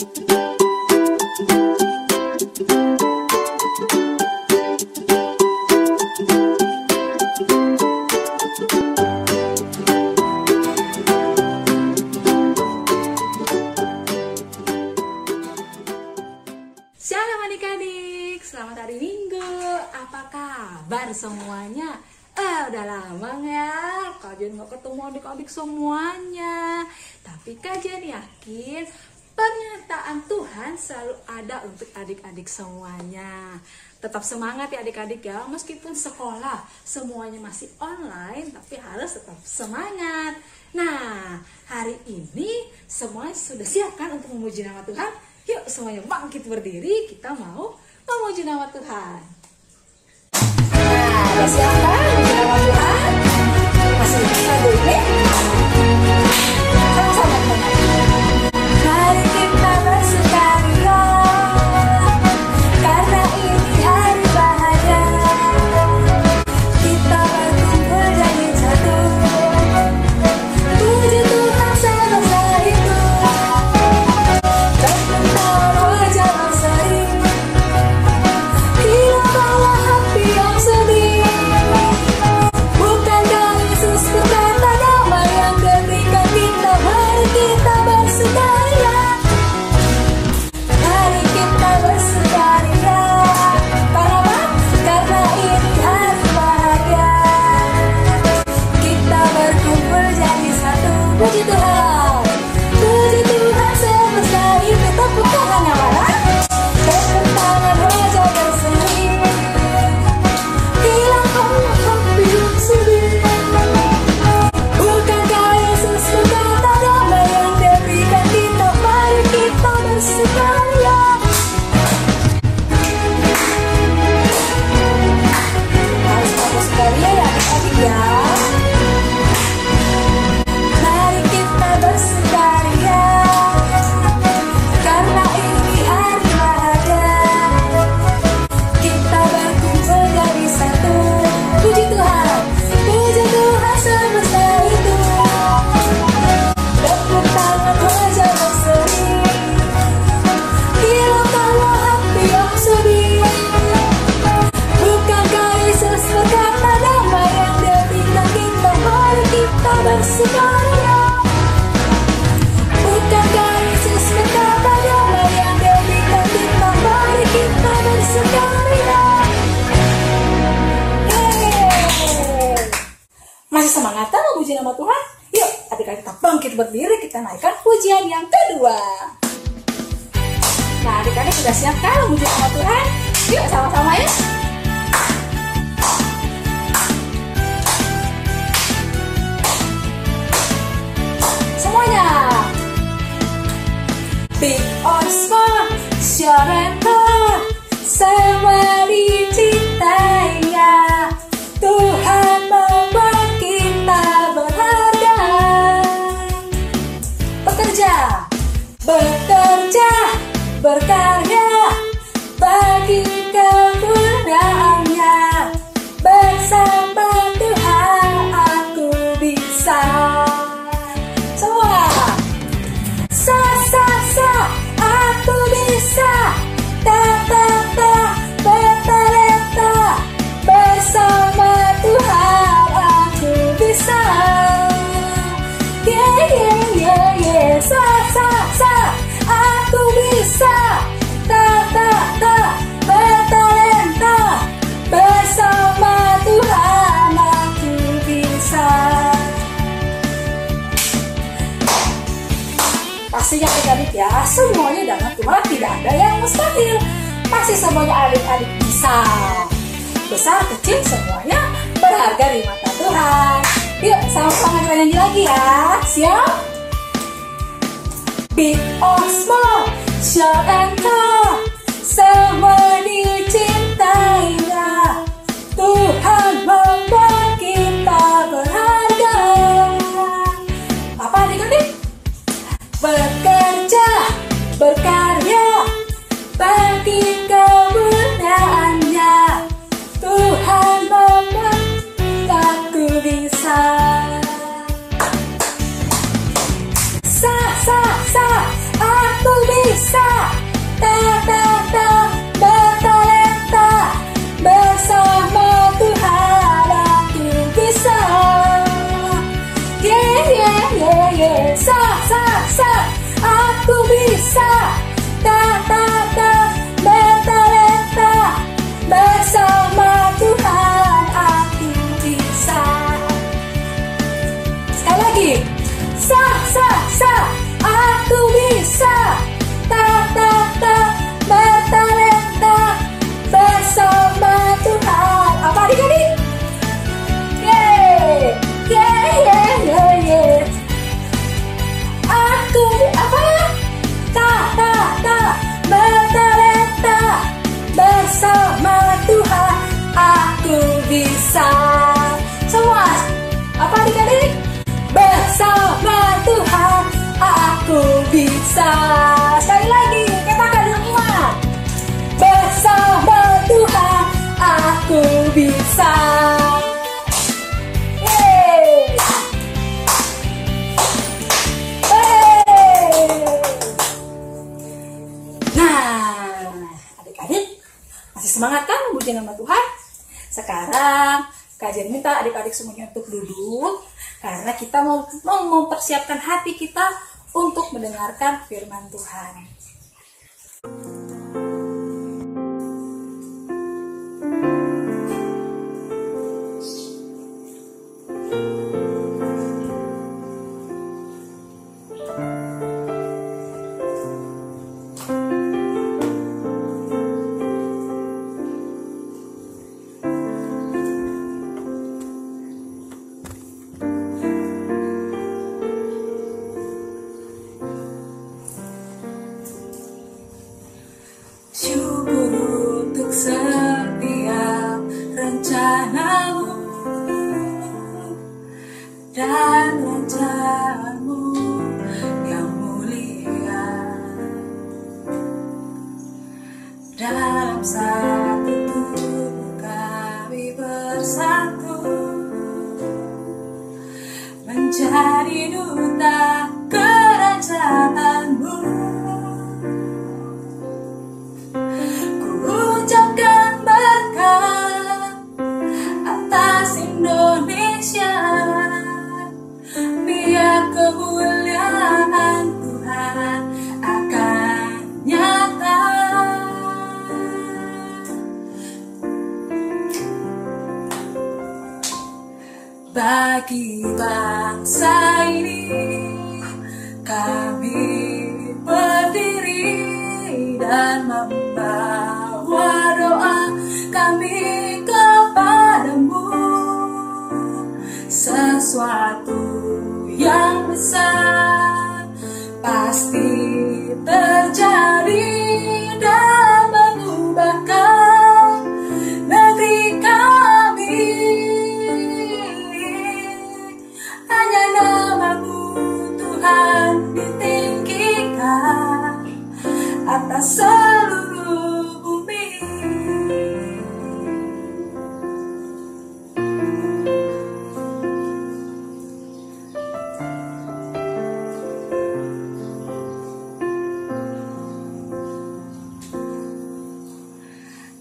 Shalom adik-adik, selamat hari Minggu. Apa kabar semuanya? Udah lama ya kajian gak ketemu adik-adik semuanya. Tapi kajian yakin pernyataan Tuhan selalu ada untuk adik-adik semuanya. Tetap semangat ya adik-adik ya, meskipun sekolah semuanya masih online, tapi harus tetap semangat. Nah, hari ini semuanya sudah siap kan untuk memuji nama Tuhan? Yuk semuanya bangkit berdiri, kita mau memuji nama Tuhan. Nah, udah siap kan memuji nama Tuhan? Masih lagu ini? Sama-sama teman-teman. Mari kita bersukaria, karena ini hari bahagia. Kita berkumpul jadi satu, puji Tuhan semesta itu. Puji Tuhan, puji Tuhan semesta itu. Tepuk tangan yang mana? Tepuk tangan wajah berseri, hilangkan hati yang sedih. Bukankah Yesus berkata damai yang diberikan kita? Mari kita bersukaria. Harus bersukaria ya adik-adik ya. Bersukaria, karena ini hari bahagia. Kita berkumpul jadi satu. Puji Tuhan semesta itu. Tepuk tangan wajah berseri, hilangkanlah hati yang sedih. Bukankah Yesus berkata damai yang diberikan kita? Mari kita bersukaria. Bukankah Yesus berkata damai yang diberikan kita? Mari kita bersukaria. Masih semangat kan memuji nama Tuhan? Yuk adik-adik kita bangkit berdiri, kita naikkan pujian yang kedua. Nah adik-adik sudah siap kan memuji nama Tuhan? Yuk sama-sama ya. Semuanya. Big or small, sure and tall, semua dicintainya. Tuhan membuat kita berharga. Bekerja, berkarya bagi kemuliaannya. Bersama Tuhan aku bisa. Semua. Aku bisa, bertalenta, bersama Tuhan aku bisa. Aku bisa, bertalenta, bersama Tuhan aku bisa. Pastinya adik-adik ya, semuanya dengan Tuhan tidak ada yang mustahil. Pasti semuanya adik-adik bisa. Besar kecil semuanya berharga di mata Tuhan. Yuk sama-sama kita nyanyi lagi ya. Siap? Big or small, short and tall, semua dicintainya. Tuhan membuat kita berharga. Apa adik-adik? Bekerja, berkarya bagi kemuliaannya. Tuhan membuat aku bisa. Aku bisa, Semangat kan memuji nama Tuhan? Sekarang kajian minta adik-adik semuanya untuk duduk karena kita mau mempersiapkan hati kita untuk mendengarkan firman Tuhan. Syukur untuk setiap rencanamu dan rancanganmu yang mulia. Dalam satu tubuh kami bersatu menjadi duta kerajaanmu. Ucapkan berkat atas Indonesia, biar kemuliaan Tuhan akan nyata. Bagi bangsa ini kami berdiri dan membawa doa kami kepadamu. Sesuatu yang besar pasti terjadi dan mengubahkan negeri kami. Hanya nama-Mu Tuhan ditinggikan atas seluruh bumi.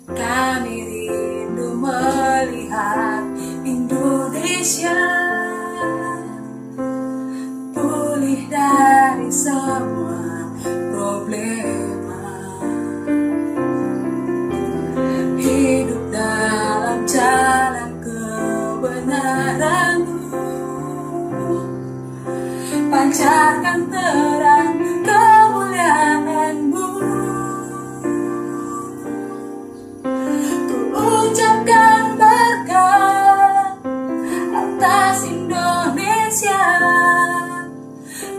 Kami rindu melihat Indonesia pulih dari semua problema, hidup dalam jalan kebenaran-Mu, pancarkan terang kemuliaan-Mu. Ku ucapkan berkat atas Indonesia,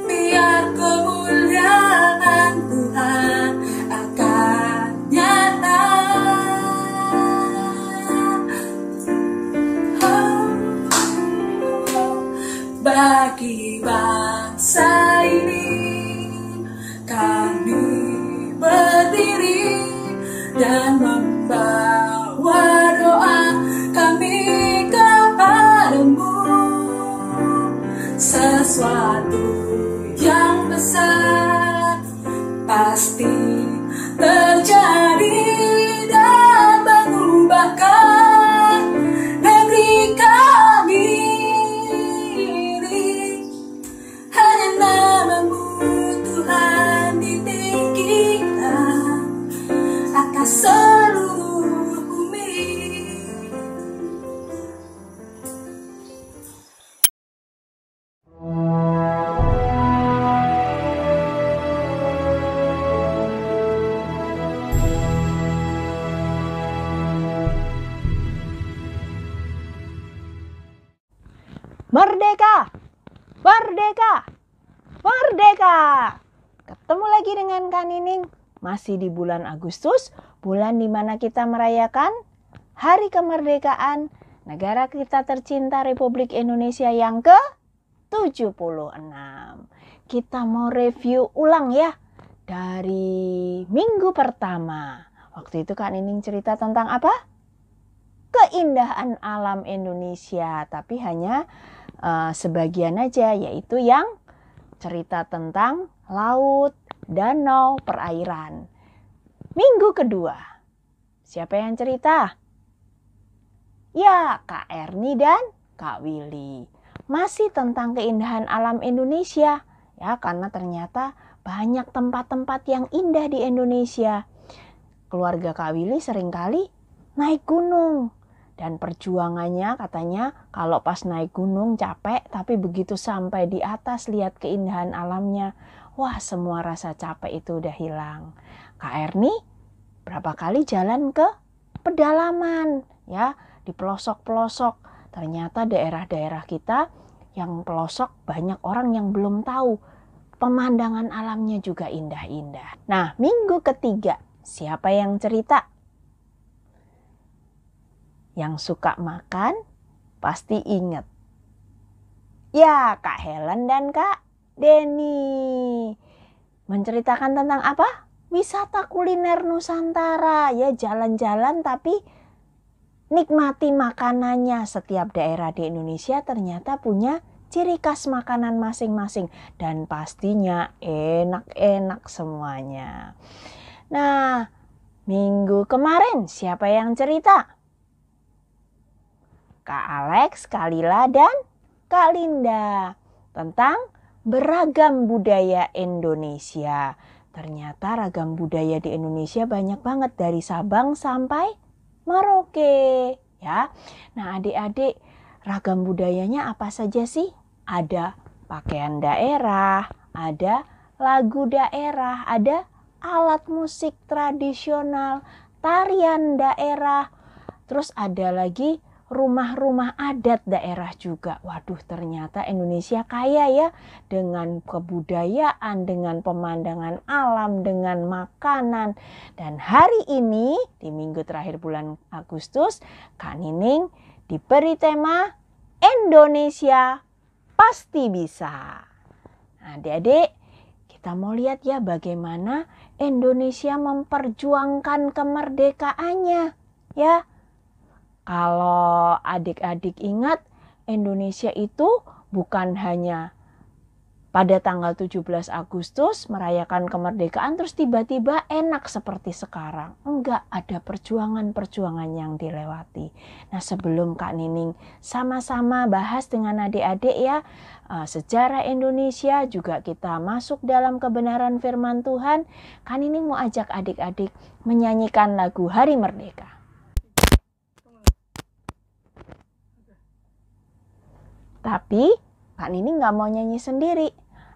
biar kemuliaan Tuhan akan nyata. Bagi bangsa ini kami berdiri dan membawa doa kami kepadamu. Sesuatu yang besar pasti terjadi dan mengubahkan negeri kami. Hanya nama-Mu Tuhan ditinggikan atas seluruh bumi. Merdeka! Merdeka! Merdeka! Ketemu lagi dengan Kak Nining. Masih di bulan Agustus, bulan di mana kita merayakan Hari Kemerdekaan negara kita tercinta Republik Indonesia yang ke-76. Kita mau review ulang ya dari minggu pertama. Waktu itu Kak Nining cerita tentang apa? Keindahan alam Indonesia, tapi hanya sebagian aja, yaitu yang cerita tentang laut, danau, perairan. Minggu kedua, Siapa yang cerita? Ya, Kak Erni dan Kak Willy. Masih tentang keindahan alam Indonesia. Ya, karena ternyata banyak tempat-tempat yang indah di Indonesia. Keluarga Kak Willy seringkali naik gunung. Dan perjuangannya katanya kalau pas naik gunung capek, tapi begitu sampai di atas lihat keindahan alamnya, wah semua rasa capek itu udah hilang. Kak Erni berapa kali jalan ke pedalaman ya, di pelosok-pelosok. Ternyata daerah-daerah kita yang pelosok banyak orang yang belum tahu. Pemandangan alamnya juga indah-indah. Nah, minggu ketiga, siapa yang cerita? Yang suka makan pasti ingat. Ya, Kak Helen dan Kak Denny. Menceritakan tentang apa? Wisata kuliner Nusantara. Ya, jalan-jalan tapi nikmati makanannya. Setiap daerah di Indonesia ternyata punya ciri khas makanan masing-masing. Dan pastinya enak-enak semuanya. Nah, minggu kemarin siapa yang cerita? Kak Alex, Kak Lila, dan Kak Linda. Tentang beragam budaya Indonesia. Ternyata ragam budaya di Indonesia banyak banget. Dari Sabang sampai Merauke. Ya. Nah, adik-adik, ragam budayanya apa saja sih? Ada pakaian daerah, ada lagu daerah, ada alat musik tradisional, tarian daerah, terus ada lagi rumah-rumah adat daerah juga. Waduh, ternyata Indonesia kaya ya dengan kebudayaan, dengan pemandangan alam, dengan makanan. Dan hari ini di minggu terakhir bulan Agustus, Kak Nining diberi tema Indonesia Pasti Bisa. Nah, adik-adik, kita mau lihat ya bagaimana Indonesia memperjuangkan kemerdekaannya. Ya, kalau adik-adik ingat, Indonesia itu bukan hanya pada tanggal 17 Agustus merayakan kemerdekaan terus tiba-tiba enak seperti sekarang. Enggak, ada perjuangan-perjuangan yang dilewati. Nah, sebelum Kak Nining sama-sama bahas dengan adik-adik ya, sejarah Indonesia, juga kita masuk dalam kebenaran firman Tuhan, Kak Nining mau ajak adik-adik menyanyikan lagu Hari Merdeka. Tapi Kak Nining nggak mau nyanyi sendiri.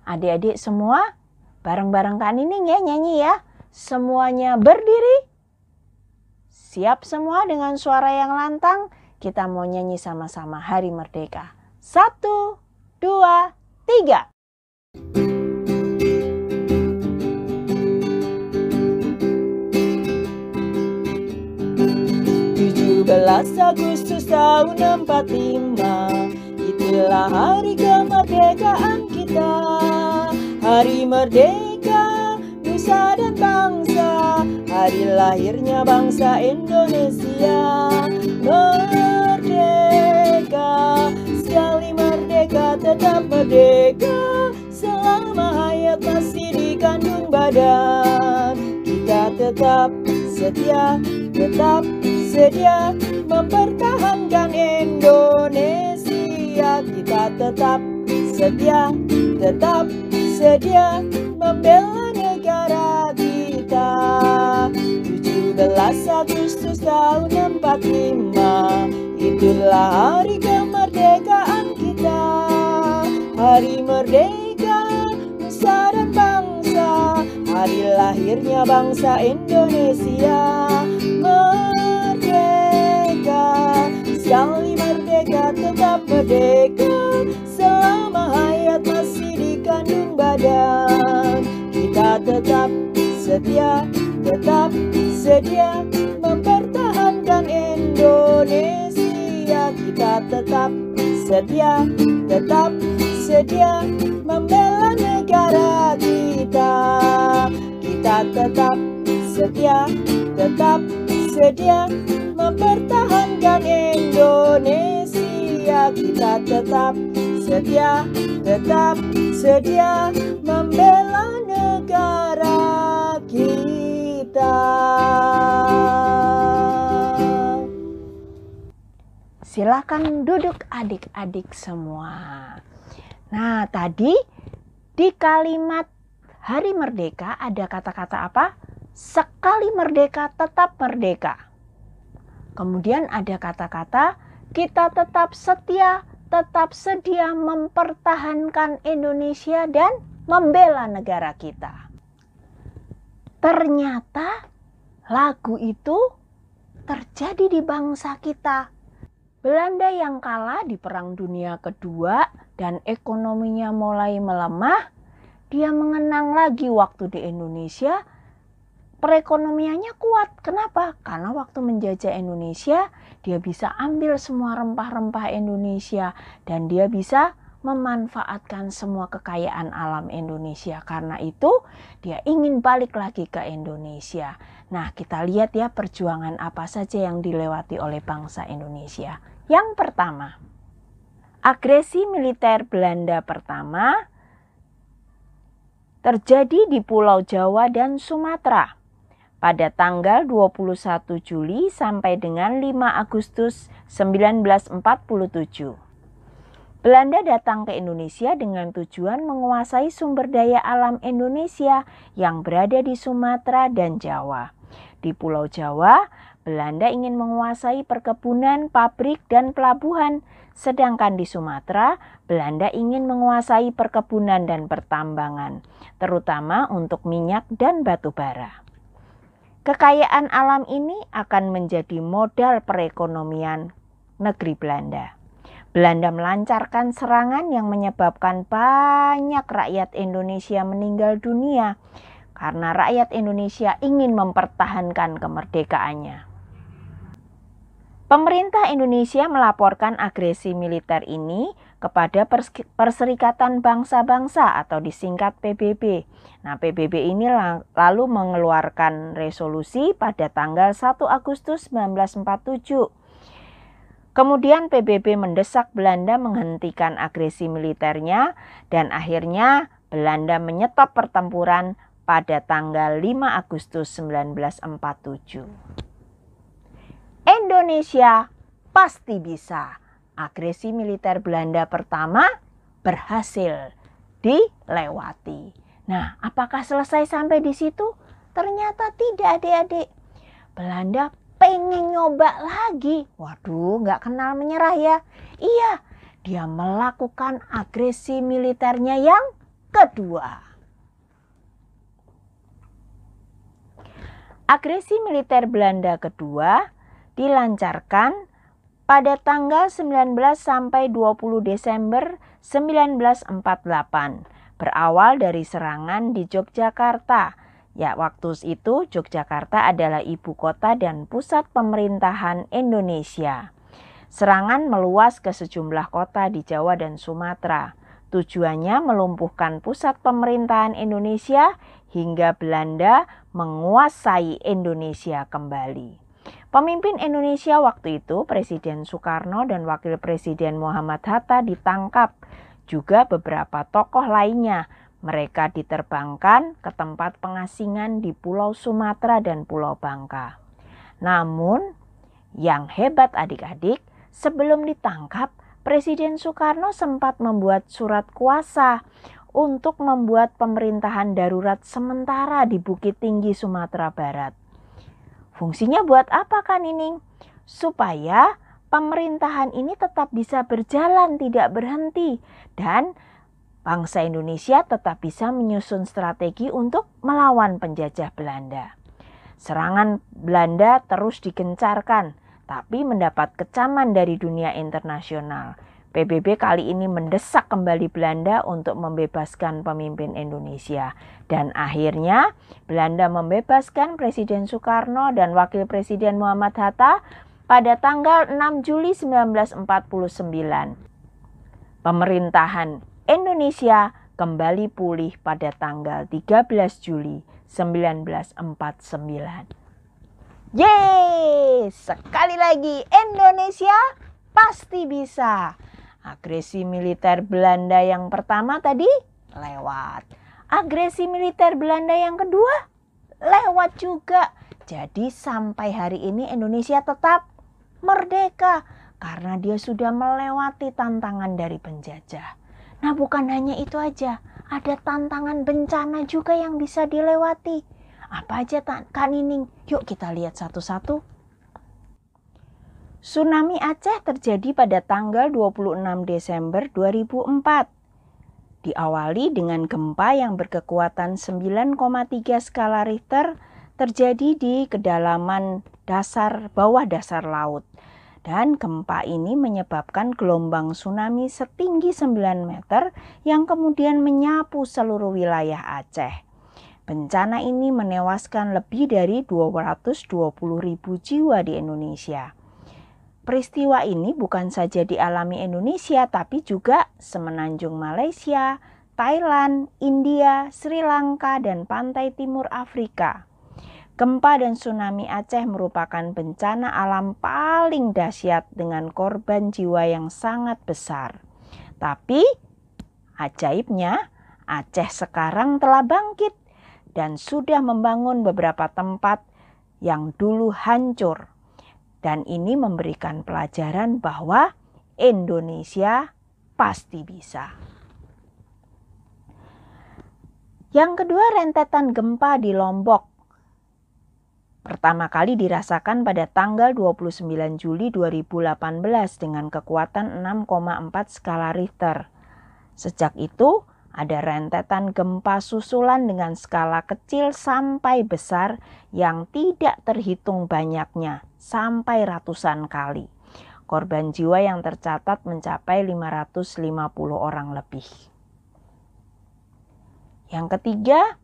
Adik-adik semua bareng-bareng Kak Nining ya nyanyi ya. Semuanya berdiri. Siap semua dengan suara yang lantang. Kita mau nyanyi sama-sama Hari Merdeka. 1, 2, 3. 17 Agustus tahun 45. Itulah hari kemerdekaan kita. Hari merdeka, nusa dan bangsa. Hari lahirnya bangsa Indonesia. Merdeka, sekali merdeka tetap merdeka. Selama hayat masih dikandung badan, kita tetap setia mempertahankan Indonesia. Kita tetap sedia membela negara kita. 17 Agustus tahun 45, itulah hari kemerdekaan kita. Hari merdeka, nusa dan bangsa. Hari lahirnya bangsa Indonesia. Merdeka, sekali merdeka tetap merdeka. Selama hayat masih dikandung badan, kita tetap sedia mempertahankan Indonesia. Kita tetap sedia membela negara kita. Kita tetap sedia mempertahankan Indonesia. Kita tetap sedia membela negara kita. Silakan duduk adik-adik semua. Nah, tadi di kalimat Hari Merdeka ada kata-kata apa? Sekali merdeka tetap merdeka. Kemudian ada kata-kata kita tetap setia, tetap sedia mempertahankan Indonesia dan membela negara kita. Ternyata lagu itu terjadi di bangsa kita. Belanda yang kalah di Perang Dunia Kedua dan ekonominya mulai melemah, dia mengenang lagi waktu di Indonesia, perekonomiannya kuat. Kenapa? Karena waktu menjajah Indonesia, dia bisa ambil semua rempah-rempah Indonesia dan dia bisa memanfaatkan semua kekayaan alam Indonesia. Karena itu, dia ingin balik lagi ke Indonesia. Nah, kita lihat ya perjuangan apa saja yang dilewati oleh bangsa Indonesia. Yang pertama, agresi militer Belanda pertama terjadi di Pulau Jawa dan Sumatera pada tanggal 21 Juli sampai dengan 5 Agustus 1947. Belanda datang ke Indonesia dengan tujuan menguasai sumber daya alam Indonesia yang berada di Sumatera dan Jawa. Di Pulau Jawa, Belanda ingin menguasai perkebunan, pabrik, dan pelabuhan. Sedangkan di Sumatera, Belanda ingin menguasai perkebunan dan pertambangan, terutama untuk minyak dan batu bara. Kekayaan alam ini akan menjadi modal perekonomian negeri Belanda. Belanda melancarkan serangan yang menyebabkan banyak rakyat Indonesia meninggal dunia karena rakyat Indonesia ingin mempertahankan kemerdekaannya. Pemerintah Indonesia melaporkan agresi militer ini kepada Perserikatan Bangsa-Bangsa atau disingkat PBB. Nah, PBB ini lalu mengeluarkan resolusi pada tanggal 1 Agustus 1947. Kemudian PBB mendesak Belanda menghentikan agresi militernya dan akhirnya Belanda menyetop pertempuran pada tanggal 5 Agustus 1947. Indonesia pasti bisa. Agresi militer Belanda pertama berhasil dilewati. Nah, apakah selesai sampai di situ? Ternyata tidak, adik-adik. Belanda pengen nyoba lagi. Waduh, nggak kenal menyerah ya. Iya, dia melakukan agresi militernya yang kedua. Agresi militer Belanda kedua dilancarkan pada tanggal 19 sampai 20 Desember 1948, berawal dari serangan di Yogyakarta. Ya, waktu itu Yogyakarta adalah ibu kota dan pusat pemerintahan Indonesia. Serangan meluas ke sejumlah kota di Jawa dan Sumatera. Tujuannya melumpuhkan pusat pemerintahan Indonesia hingga Belanda menguasai Indonesia kembali. Pemimpin Indonesia waktu itu, Presiden Soekarno dan Wakil Presiden Muhammad Hatta ditangkap. Juga beberapa tokoh lainnya. Mereka diterbangkan ke tempat pengasingan di Pulau Sumatera dan Pulau Bangka. Namun, yang hebat adik-adik, sebelum ditangkap, Presiden Soekarno sempat membuat surat kuasa untuk membuat pemerintahan darurat sementara di Bukit Tinggi Sumatera Barat. Fungsinya buat apa kan Nining? Supaya pemerintahan ini tetap bisa berjalan, tidak berhenti. Dan bangsa Indonesia tetap bisa menyusun strategi untuk melawan penjajah Belanda. Serangan Belanda terus digencarkan, tapi mendapat kecaman dari dunia internasional. PBB kali ini mendesak kembali Belanda untuk membebaskan pemimpin Indonesia. Dan akhirnya Belanda membebaskan Presiden Soekarno dan Wakil Presiden Muhammad Hatta pada tanggal 6 Juli 1949. Pemerintahan Indonesia kembali pulih pada tanggal 13 Juli 1949. Yeay! Sekali lagi Indonesia pasti bisa. Agresi militer Belanda yang pertama tadi lewat. Agresi militer Belanda yang kedua lewat juga. Jadi sampai hari ini Indonesia tetap merdeka. karena dia sudah melewati tantangan dari penjajah. Nah, bukan hanya itu aja, ada tantangan bencana juga yang bisa dilewati. Apa aja Kak Nining? Yuk kita lihat satu-satu. Tsunami Aceh terjadi pada tanggal 26 Desember 2004. Diawali dengan gempa yang berkekuatan 9,3 skala Richter terjadi di kedalaman bawah dasar laut. Dan gempa ini menyebabkan gelombang tsunami setinggi 9 meter yang kemudian menyapu seluruh wilayah Aceh. Bencana ini menewaskan lebih dari 220.000 jiwa di Indonesia. Peristiwa ini bukan saja dialami Indonesia, tapi juga semenanjung Malaysia, Thailand, India, Sri Lanka, dan pantai timur Afrika. Gempa dan tsunami Aceh merupakan bencana alam paling dahsyat dengan korban jiwa yang sangat besar. Tapi ajaibnya, Aceh sekarang telah bangkit dan sudah membangun beberapa tempat yang dulu hancur. Dan ini memberikan pelajaran bahwa Indonesia pasti bisa. Yang kedua, rentetan gempa di Lombok. Pertama kali dirasakan pada tanggal 29 Juli 2018 dengan kekuatan 6,4 skala Richter. Sejak itu, ada rentetan gempa susulan dengan skala kecil sampai besar yang tidak terhitung banyaknya, sampai ratusan kali. Korban jiwa yang tercatat mencapai 550 orang lebih. Yang ketiga,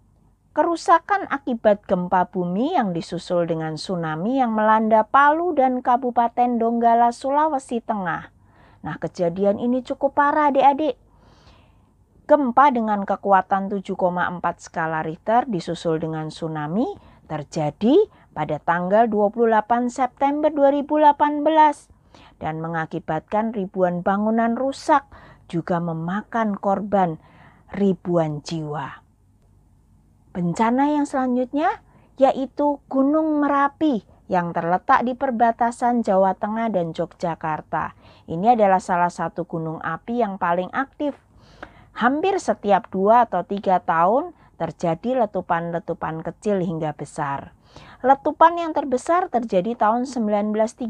kerusakan akibat gempa bumi yang disusul dengan tsunami yang melanda Palu dan Kabupaten Donggala, Sulawesi Tengah. Nah, kejadian ini cukup parah adik-adik. Gempa dengan kekuatan 7,4 skala Richter disusul dengan tsunami terjadi pada tanggal 28 September 2018 dan mengakibatkan ribuan bangunan rusak, juga memakan korban ribuan jiwa. Bencana yang selanjutnya yaitu Gunung Merapi yang terletak di perbatasan Jawa Tengah dan Yogyakarta. Ini adalah salah satu gunung api yang paling aktif. Hampir setiap 2 atau 3 tahun terjadi letupan-letupan kecil hingga besar. Letupan yang terbesar terjadi tahun 1930.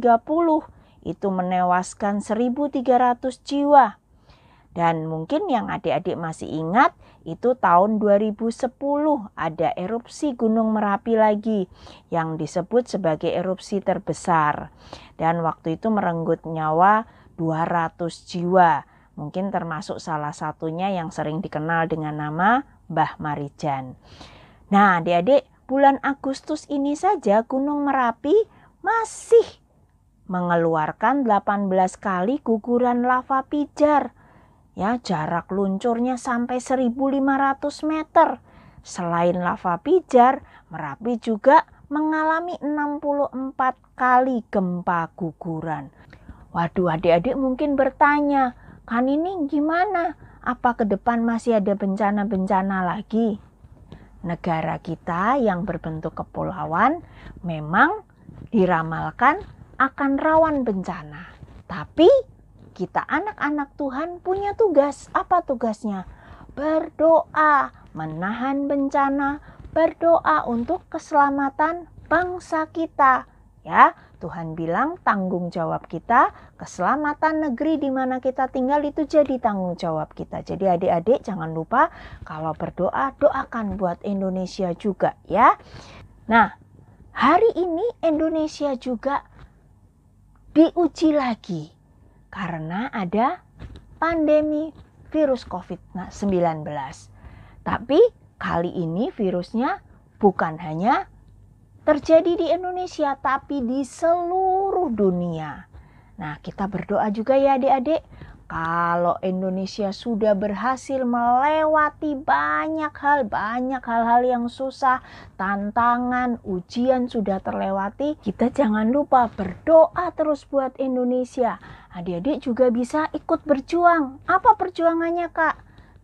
Itu menewaskan 1.300 jiwa. Dan mungkin yang adik-adik masih ingat, itu tahun 2010 ada erupsi Gunung Merapi lagi yang disebut sebagai erupsi terbesar. Dan waktu itu merenggut nyawa 200 jiwa. Mungkin termasuk salah satunya yang sering dikenal dengan nama Mbah Marijan. Nah, adik-adik, bulan Agustus ini saja Gunung Merapi masih mengeluarkan 18 kali guguran lava pijar. Ya, jarak luncurnya sampai 1.500 meter. Selain lava pijar, Merapi juga mengalami 64 kali gempa guguran. Waduh, adik-adik mungkin bertanya, kan ini gimana? Apa ke depan masih ada bencana-bencana lagi? Negara kita yang berbentuk kepulauan memang diramalkan akan rawan bencana. Tapi kita anak-anak Tuhan punya tugas. Apa tugasnya? Berdoa, menahan bencana, berdoa untuk keselamatan bangsa kita. Ya, Tuhan bilang tanggung jawab kita, keselamatan negeri di mana kita tinggal itu jadi tanggung jawab kita. Jadi adik-adik jangan lupa kalau berdoa, doakan buat Indonesia juga ya. Nah, hari ini Indonesia juga diuji lagi. Karena ada pandemi virus COVID-19. Tapi kali ini virusnya bukan hanya terjadi di Indonesia, tapi di seluruh dunia. Nah, kita berdoa juga ya adik-adik. Kalau Indonesia sudah berhasil melewati banyak hal yang susah, tantangan, ujian sudah terlewati, kita jangan lupa berdoa terus buat Indonesia. Adik-adik juga bisa ikut berjuang. Apa perjuangannya, Kak?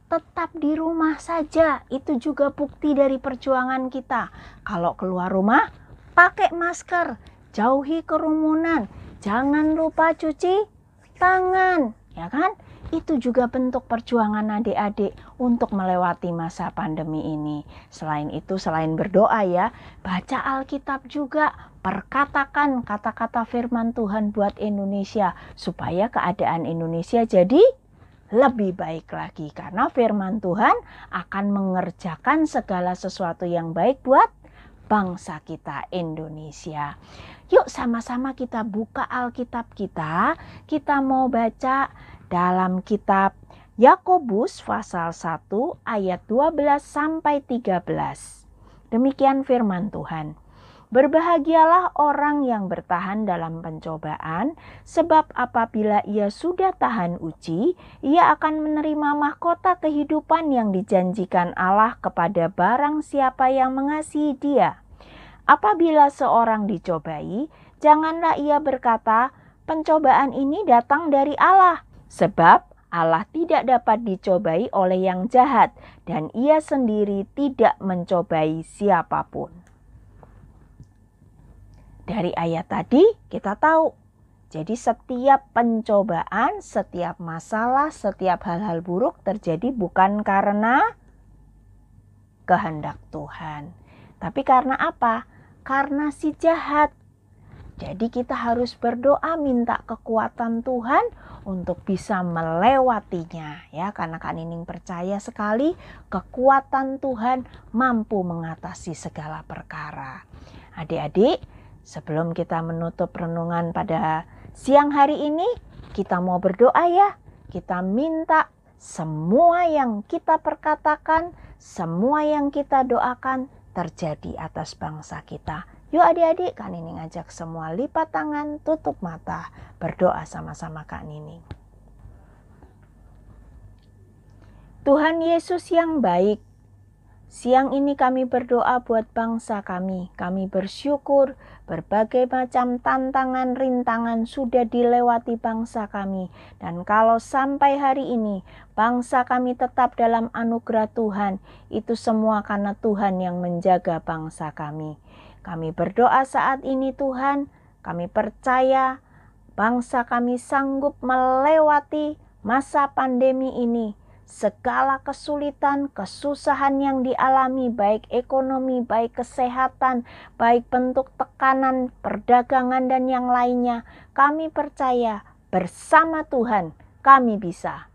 Tetap di rumah saja. Itu juga bukti dari perjuangan kita. Kalau keluar rumah, pakai masker, jauhi kerumunan, jangan lupa cuci tangan, ya kan? Itu juga bentuk perjuangan adik-adik untuk melewati masa pandemi ini. Selain itu, selain berdoa ya, baca Alkitab juga, perkatakan kata-kata firman Tuhan buat Indonesia, supaya keadaan Indonesia jadi lebih baik lagi. Karena firman Tuhan akan mengerjakan segala sesuatu yang baik buat bangsa kita Indonesia. Yuk sama-sama kita buka Alkitab kita. Kita mau baca dalam kitab Yakobus pasal 1 ayat 12 sampai 13. Demikian firman Tuhan. Berbahagialah orang yang bertahan dalam pencobaan, sebab apabila ia sudah tahan uji, ia akan menerima mahkota kehidupan yang dijanjikan Allah kepada barang siapa yang mengasihi Dia. Apabila seorang dicobai, janganlah ia berkata, pencobaan ini datang dari Allah. Sebab Allah tidak dapat dicobai oleh yang jahat, dan ia sendiri tidak mencobai siapapun. Dari ayat tadi kita tahu, jadi setiap pencobaan, setiap masalah, setiap hal-hal buruk terjadi bukan karena kehendak Tuhan. Tapi karena apa? Karena si jahat. Jadi kita harus berdoa minta kekuatan Tuhan untuk bisa melewatinya ya, karena Kak Nining percaya sekali kekuatan Tuhan mampu mengatasi segala perkara. Adik-adik, sebelum kita menutup renungan pada siang hari ini, kita mau berdoa ya. Kita minta semua yang kita perkatakan, semua yang kita doakan terjadi atas bangsa kita. Yuk adik-adik, Kak Nining ajak semua lipat tangan, tutup mata, berdoa sama-sama Kak Nining. Tuhan Yesus yang baik, siang ini kami berdoa buat bangsa kami. Kami bersyukur berbagai macam tantangan, rintangan sudah dilewati bangsa kami. Dan kalau sampai hari ini bangsa kami tetap dalam anugerah Tuhan, itu semua karena Tuhan yang menjaga bangsa kami. Kami berdoa saat ini Tuhan, kami percaya bangsa kami sanggup melewati masa pandemi ini. Segala kesulitan, kesusahan yang dialami, baik ekonomi, baik kesehatan, baik bentuk tekanan, perdagangan dan yang lainnya. Kami percaya bersama Tuhan kami bisa.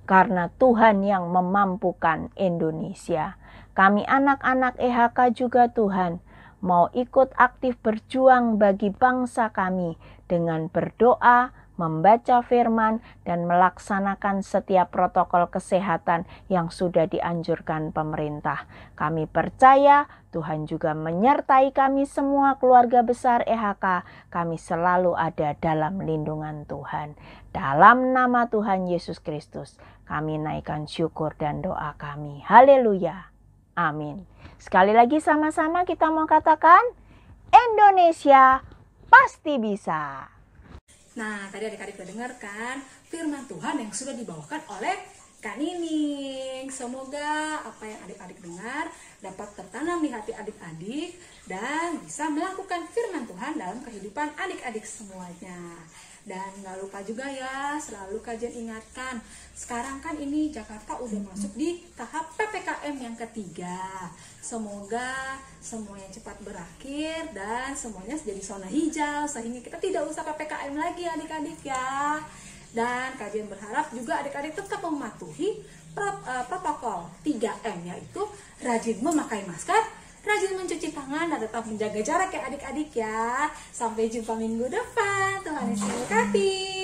Karena Tuhan yang memampukan Indonesia. Kami anak-anak EHK juga Tuhan, mau ikut aktif berjuang bagi bangsa kami dengan berdoa, membaca firman, dan melaksanakan setiap protokol kesehatan yang sudah dianjurkan pemerintah. Kami percaya Tuhan juga menyertai kami semua keluarga besar EHK. Kami selalu ada dalam lindungan Tuhan. Dalam nama Tuhan Yesus Kristus, kami naikkan syukur dan doa kami. Haleluya. Amin. Sekali lagi sama-sama kita mau katakan, Indonesia pasti bisa. Nah, tadi adik-adik sudah dengarkan firman Tuhan yang sudah dibawakan oleh Kak Nining. Semoga apa yang adik-adik dengar dapat tertanam di hati adik-adik dan bisa melakukan firman Tuhan dalam kehidupan adik-adik semuanya. Dan nggak lupa juga ya, selalu kajian ingatkan, sekarang kan ini Jakarta udah masuk di tahap PPKM yang ketiga. Semoga semuanya cepat berakhir dan semuanya jadi zona hijau, sehingga kita tidak usah PPKM lagi adik-adik ya. Dan kajian berharap juga adik-adik tetap mematuhi protokol 3M, yaitu rajin memakai masker, rajin mencuci tangan, dan tetap menjaga jarak ya adik-adik ya. Sampai jumpa minggu depan. Tuhan Yesus memberkati.